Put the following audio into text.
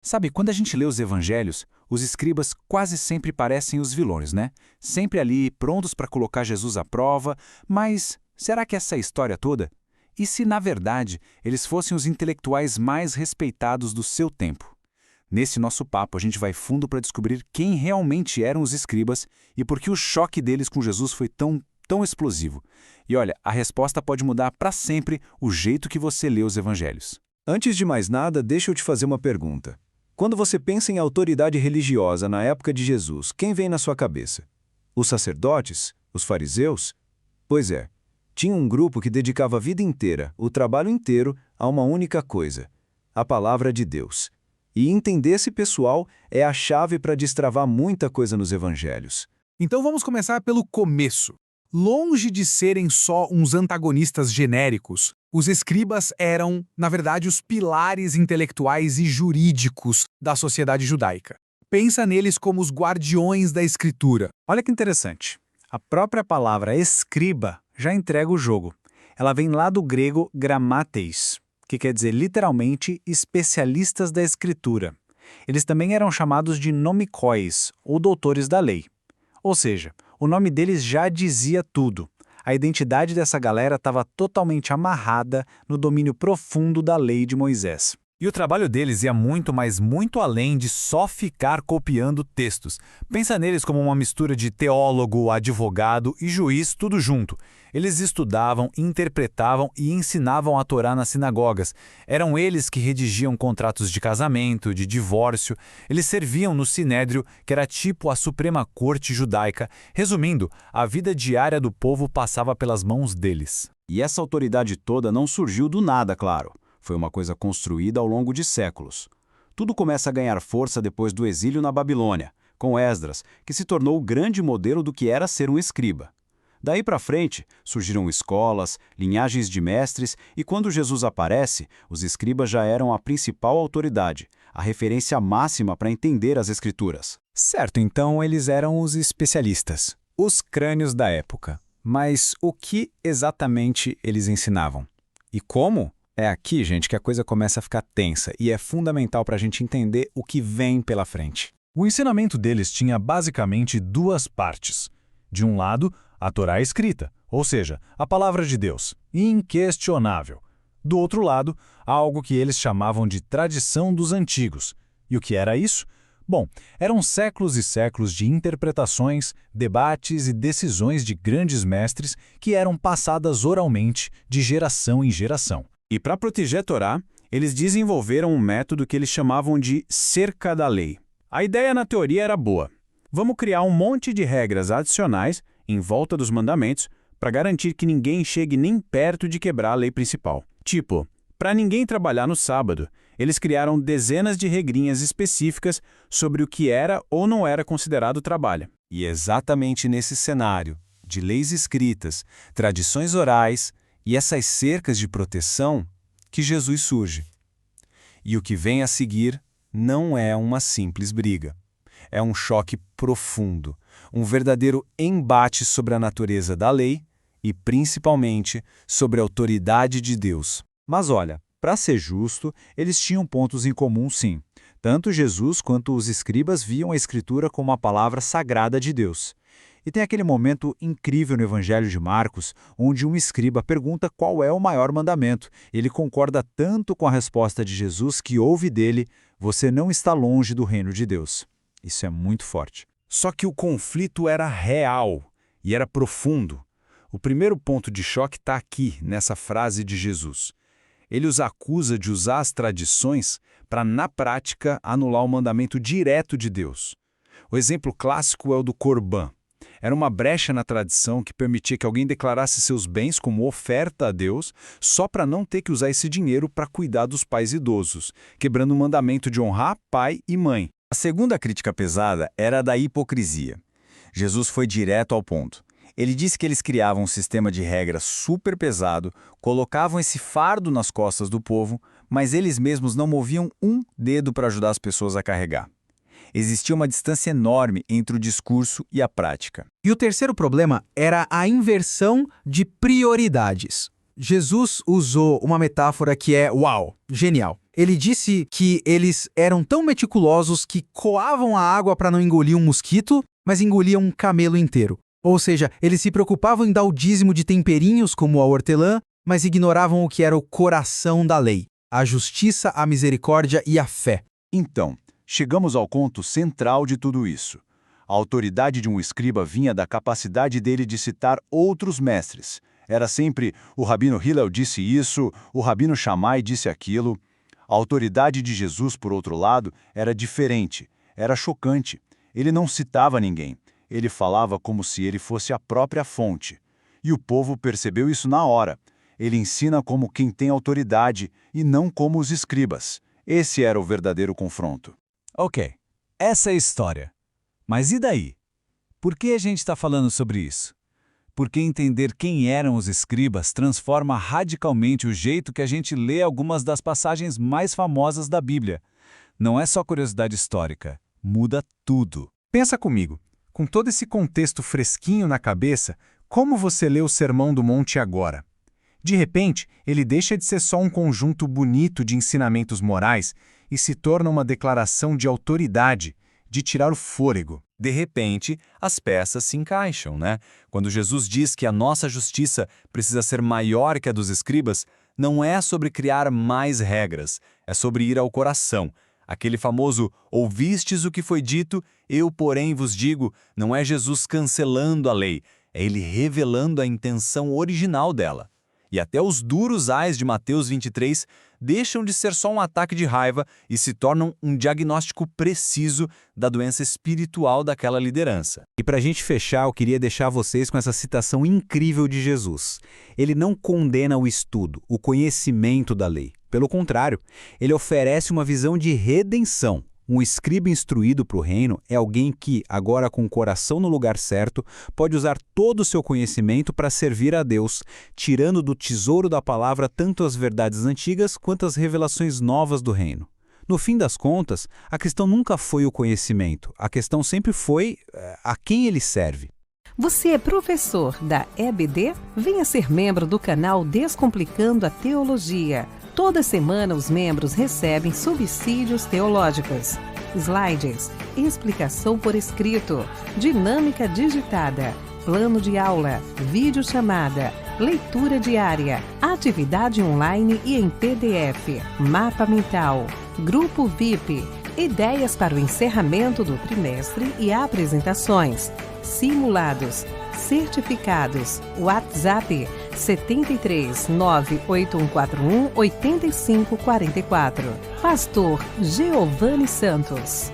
Sabe, quando a gente lê os evangelhos, os escribas quase sempre parecem os vilões, né? Sempre ali, prontos para colocar Jesus à prova, mas será que essa é a história toda? E se, na verdade, eles fossem os intelectuais mais respeitados do seu tempo? Nesse nosso papo, a gente vai fundo para descobrir quem realmente eram os escribas e por que o choque deles com Jesus foi tão explosivo. E olha, a resposta pode mudar para sempre o jeito que você lê os evangelhos. Antes de mais nada, deixa eu te fazer uma pergunta. Quando você pensa em autoridade religiosa na época de Jesus, quem vem na sua cabeça? Os sacerdotes? Os fariseus? Pois é, tinha um grupo que dedicava a vida inteira, o trabalho inteiro, a uma única coisa: a palavra de Deus. E entender esse pessoal é a chave para destravar muita coisa nos evangelhos. Então vamos começar pelo começo. Longe de serem só uns antagonistas genéricos, os escribas eram, na verdade, os pilares intelectuais e jurídicos da sociedade judaica. Pensa neles como os guardiões da escritura. Olha que interessante. A própria palavra escriba já entrega o jogo. Ela vem lá do grego grammateis, que quer dizer literalmente especialistas da escritura. Eles também eram chamados de nomikóis, ou doutores da lei. Ou seja, o nome deles já dizia tudo. A identidade dessa galera estava totalmente amarrada no domínio profundo da lei de Moisés. E o trabalho deles ia muito, mas muito além de só ficar copiando textos. Pensa neles como uma mistura de teólogo, advogado e juiz, tudo junto. Eles estudavam, interpretavam e ensinavam a Torá nas sinagogas. Eram eles que redigiam contratos de casamento, de divórcio. Eles serviam no Sinédrio, que era tipo a Suprema Corte judaica. Resumindo, a vida diária do povo passava pelas mãos deles. E essa autoridade toda não surgiu do nada, claro. Foi uma coisa construída ao longo de séculos. Tudo começa a ganhar força depois do exílio na Babilônia, com Esdras, que se tornou o grande modelo do que era ser um escriba. Daí para frente, surgiram escolas, linhagens de mestres, e quando Jesus aparece, os escribas já eram a principal autoridade, a referência máxima para entender as Escrituras. Certo, então eles eram os especialistas, os crânios da época. Mas o que exatamente eles ensinavam? E como? É aqui, gente, que a coisa começa a ficar tensa e é fundamental para a gente entender o que vem pela frente. O ensinamento deles tinha basicamente duas partes. De um lado, a Torá escrita, ou seja, a palavra de Deus, inquestionável. Do outro lado, algo que eles chamavam de tradição dos antigos. E o que era isso? Bom, eram séculos e séculos de interpretações, debates e decisões de grandes mestres que eram passadas oralmente de geração em geração. E para proteger a Torá, eles desenvolveram um método que eles chamavam de cerca da lei. A ideia na teoria era boa. Vamos criar um monte de regras adicionais em volta dos mandamentos para garantir que ninguém chegue nem perto de quebrar a lei principal. Tipo, para ninguém trabalhar no sábado, eles criaram dezenas de regrinhas específicas sobre o que era ou não era considerado trabalho. E exatamente nesse cenário de leis escritas, tradições orais e essas cercas de proteção que Jesus surge. E o que vem a seguir não é uma simples briga. É um choque profundo, um verdadeiro embate sobre a natureza da lei e, principalmente, sobre a autoridade de Deus. Mas olha, para ser justo, eles tinham pontos em comum sim. Tanto Jesus quanto os escribas viam a Escritura como a palavra sagrada de Deus. E tem aquele momento incrível no Evangelho de Marcos, onde um escriba pergunta qual é o maior mandamento. Ele concorda tanto com a resposta de Jesus que ouve dele: "Você não está longe do reino de Deus." Isso é muito forte. Só que o conflito era real e era profundo. O primeiro ponto de choque está aqui, nessa frase de Jesus. Ele os acusa de usar as tradições para, na prática, anular o mandamento direto de Deus. O exemplo clássico é o do Corban. Era uma brecha na tradição que permitia que alguém declarasse seus bens como oferta a Deus só para não ter que usar esse dinheiro para cuidar dos pais idosos, quebrando o mandamento de honrar pai e mãe. A segunda crítica pesada era a da hipocrisia. Jesus foi direto ao ponto. Ele disse que eles criavam um sistema de regras super pesado, colocavam esse fardo nas costas do povo, mas eles mesmos não moviam um dedo para ajudar as pessoas a carregar. Existia uma distância enorme entre o discurso e a prática. E o terceiro problema era a inversão de prioridades. Jesus usou uma metáfora que é uau, genial. Ele disse que eles eram tão meticulosos que coavam a água para não engolir um mosquito, mas engoliam um camelo inteiro. Ou seja, eles se preocupavam em dar o dízimo de temperinhos como a hortelã, mas ignoravam o que era o coração da lei, a justiça, a misericórdia e a fé. Então, chegamos ao ponto central de tudo isso. A autoridade de um escriba vinha da capacidade dele de citar outros mestres. Era sempre, o Rabino Hillel disse isso, o Rabino Shammai disse aquilo. A autoridade de Jesus, por outro lado, era diferente, era chocante. Ele não citava ninguém, ele falava como se ele fosse a própria fonte. E o povo percebeu isso na hora. Ele ensina como quem tem autoridade e não como os escribas. Esse era o verdadeiro confronto. Ok, essa é a história. Mas e daí? Por que a gente está falando sobre isso? Porque entender quem eram os escribas transforma radicalmente o jeito que a gente lê algumas das passagens mais famosas da Bíblia. Não é só curiosidade histórica, muda tudo. Pensa comigo, com todo esse contexto fresquinho na cabeça, como você lê o Sermão do Monte agora? De repente, ele deixa de ser só um conjunto bonito de ensinamentos morais e se torna uma declaração de autoridade, de tirar o fôlego. De repente, as peças se encaixam, né? Quando Jesus diz que a nossa justiça precisa ser maior que a dos escribas, não é sobre criar mais regras, é sobre ir ao coração. Aquele famoso ouvistes o que foi dito, eu, porém, vos digo, não é Jesus cancelando a lei, é ele revelando a intenção original dela. E até os duros ais de Mateus 23 deixam de ser só um ataque de raiva e se tornam um diagnóstico preciso da doença espiritual daquela liderança. E para a gente fechar, eu queria deixar vocês com essa citação incrível de Jesus. Ele não condena o estudo, o conhecimento da lei. Pelo contrário, ele oferece uma visão de redenção. Um escriba instruído para o reino é alguém que, agora com o coração no lugar certo, pode usar todo o seu conhecimento para servir a Deus, tirando do tesouro da palavra tanto as verdades antigas quanto as revelações novas do reino. No fim das contas, a questão nunca foi o conhecimento, a questão sempre foi a quem ele serve. Você é professor da EBD? Venha ser membro do canal Descomplicando a Teologia. Toda semana os membros recebem subsídios teológicos, slides, explicação por escrito, dinâmica digitada, plano de aula, videochamada, leitura diária, atividade online e em PDF, mapa mental, grupo VIP, ideias para o encerramento do trimestre e apresentações, simulados, certificados, WhatsApp 73 98141 8544. Pastor Giovanni Santos.